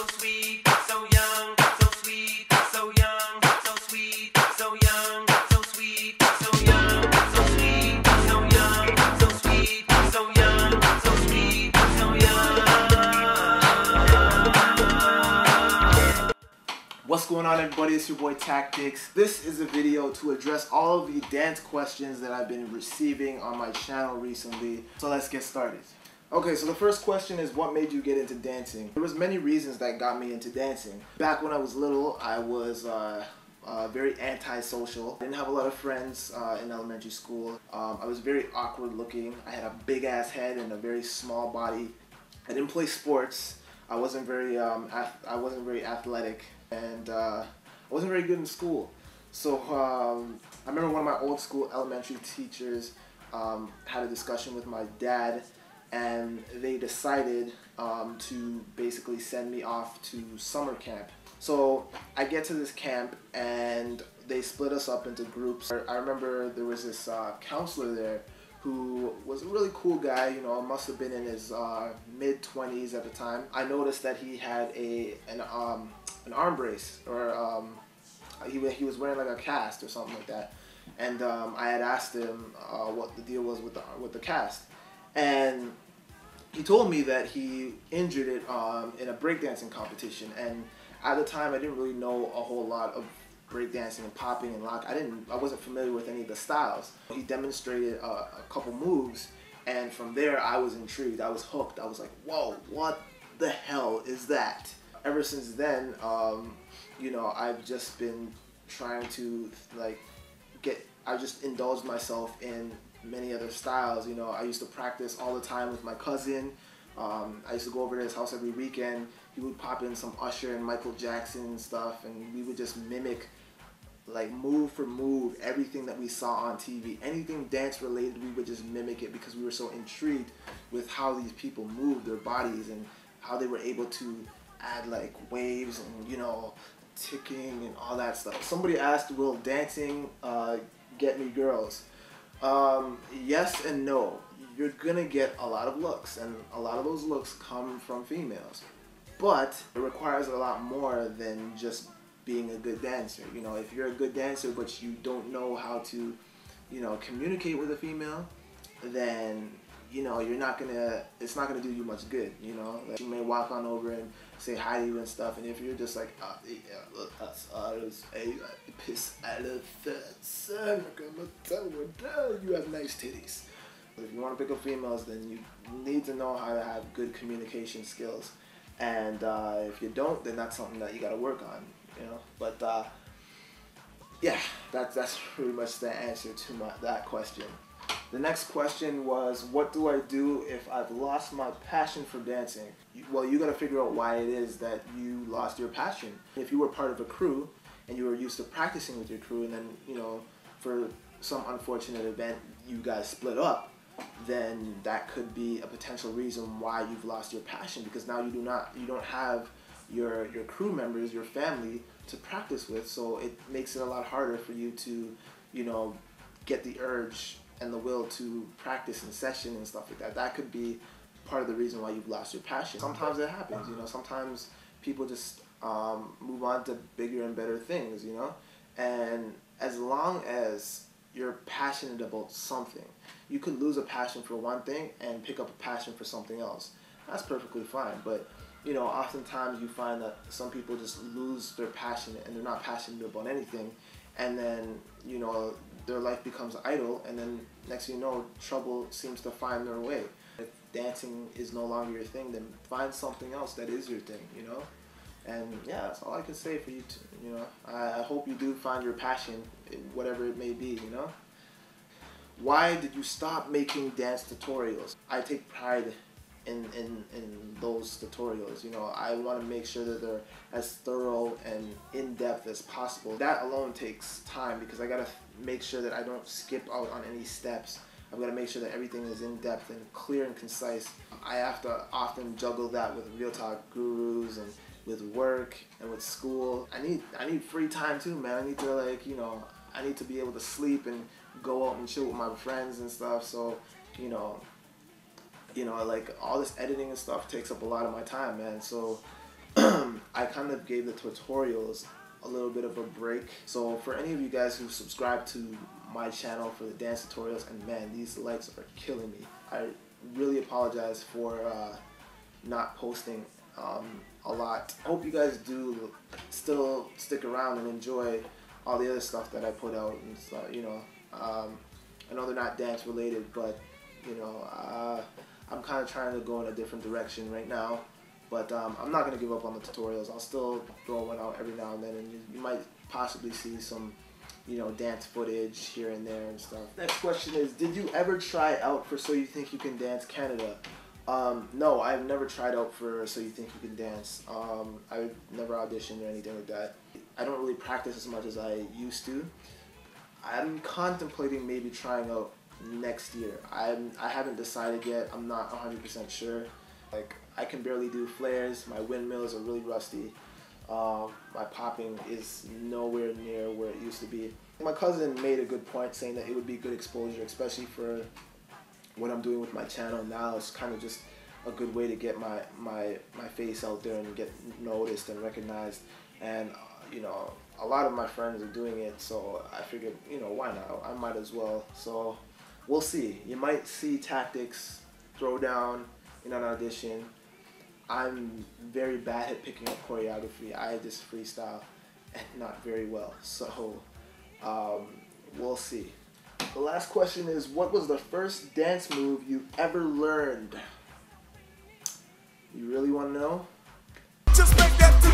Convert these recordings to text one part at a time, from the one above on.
so sweet, so young, so sweet, so young, so sweet, so young, so sweet, so young, so sweet, so young, so sweet, so young, so sweet, so young. What's going on, everybody? It's your boy Tactix. This is a video to address all of the dance questions that I've been receiving on my channel recently. So let's get started. Okay, so the first question is, what made you get into dancing? There was many reasons that got me into dancing. Back when I was little, I was very antisocial. I didn't have a lot of friends in elementary school. I was very awkward looking. I had a big ass head and a very small body. I didn't play sports. I wasn't very athletic, and I wasn't very good in school. So I remember one of my old school elementary teachers had a discussion with my dad, and they decided to basically send me off to summer camp. So I get to this camp and they split us up into groups. I remember there was this counselor there who was a really cool guy, you know, must have been in his mid-20s at the time. I noticed that he had an arm brace, or he was wearing like a cast or something like that. And I had asked him what the deal was with the cast. And he told me that he injured it in a breakdancing competition. And at the time, I didn't really know a whole lot of breakdancing and popping and lock. I wasn't familiar with any of the styles. He demonstrated a couple moves, and from there I was intrigued. I was hooked. I was like, whoa, what the hell is that? Ever since then, you know, I've just been trying to I just indulged myself in many other styles. You know, I used to practice all the time with my cousin. I used to go over to his house every weekend. He would pop in some Usher and Michael Jackson and stuff, and we would just mimic, like, move for move, everything that we saw on TV. Anything dance related, we would just mimic it because we were so intrigued with how these people moved their bodies and how they were able to add like waves and, you know, ticking and all that stuff. Somebody asked, will dancing get me girls? Yes and no. You're gonna get a lot of looks, and a lot of those looks come from females, but it requires a lot more than just being a good dancer. You know, if you're a good dancer but you don't know how to, you know, communicate with a female, then, you know, it's not gonna do you much good. You know, like, she may walk on over and say hi to you and stuff, and if you're just like, yeah, look, that's a piss out of that son, you have nice titties. If you want to pick up females, then you need to know how to have good communication skills, and if you don't, then that's something that you got to work on, you know. But yeah, that's pretty much the answer to that question. The next question was, what do I do if I've lost my passion for dancing? Well, you got to figure out why it is that you lost your passion. If you were part of a crew and you were used to practicing with your crew, and then, you know, for some unfortunate event you guys split up, then that could be a potential reason why you've lost your passion, because now you don't have your crew members, your family to practice with, so it makes it a lot harder for you to, you know, get the urge and the will to practice in session and stuff like that. That could be part of the reason why you've lost your passion. Sometimes it happens, you know, sometimes people just move on to bigger and better things, you know, and as long as you're passionate about something, you could lose a passion for one thing and pick up a passion for something else. That's perfectly fine. But, you know, oftentimes you find that some people just lose their passion and they're not passionate about anything, and then, you know, their life becomes idle, and then next thing you know, trouble seems to find their way. If dancing is no longer your thing, then find something else that is your thing, you know. And yeah, that's all I can say for you to, you know. I hope you do find your passion, whatever it may be, you know. Why did you stop making dance tutorials? I take pride in those tutorials, you know. I want to make sure that they're as thorough and in-depth as possible. That alone takes time, because I gotta make sure that I don't skip out on any steps. I've got to make sure that everything is in-depth and clear and concise. I have to often juggle that with Real Talk gurus and with work and with school. I need free time too, man. I need to, like, you know, I need to be able to sleep and go out and chill with my friends and stuff. So, you know, like, all this editing and stuff takes up a lot of my time, man. So I kind of gave the tutorials a little bit of a break. So for any of you guys who subscribe to my channel for the dance tutorials, and man, these likes are killing me. I really apologize for not posting a lot. I hope you guys do still stick around and enjoy all the other stuff that I put out and stuff, you know. I know they're not dance related, but you know, I'm kind of trying to go in a different direction right now. But I'm not going to give up on the tutorials. I'll still throw one out every now and then, and you might possibly see some, you know, dance footage here and there and stuff. Next question is, did you ever try out for So You Think You Can Dance Canada? No, I've never tried out for So You Think You Can Dance. I've never auditioned or anything like that. I don't really practice as much as I used to. I'm contemplating maybe trying out next year. I haven't decided yet. I'm not 100% sure. Like, I can barely do flares. My windmills are really rusty. My popping is nowhere near where it used to be. My cousin made a good point saying that it would be good exposure, especially for what I'm doing with my channel now. It's kind of just a good way to get my face out there and get noticed and recognized. And you know, a lot of my friends are doing it, so I figured, you know, why not? I might as well. So we'll see. You might see Tactix throw down in an audition. I'm very bad at picking up choreography. I just freestyle and not very well. So we'll see. The last question is, what was the first dance move you ever learned? You really want to know? Just make that 2-0.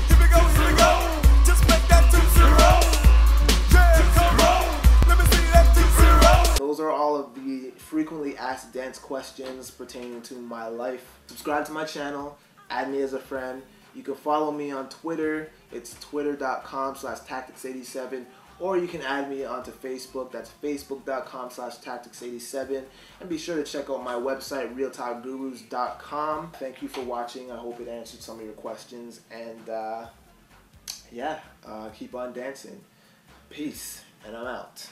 Here we go, here we go. Just make that 2-0. Yeah, come on. Let me see that 2-0. Those are all of the frequently asked dance questions pertaining to my life. Subscribe to my channel, add me as a friend. You can follow me on Twitter. It's twitter.com/tactix87, or you can add me onto Facebook. That's facebook.com/tactix87. And be sure to check out my website, realtalkgurus.com. Thank you for watching. I hope it answered some of your questions. And yeah, keep on dancing. Peace, and I'm out.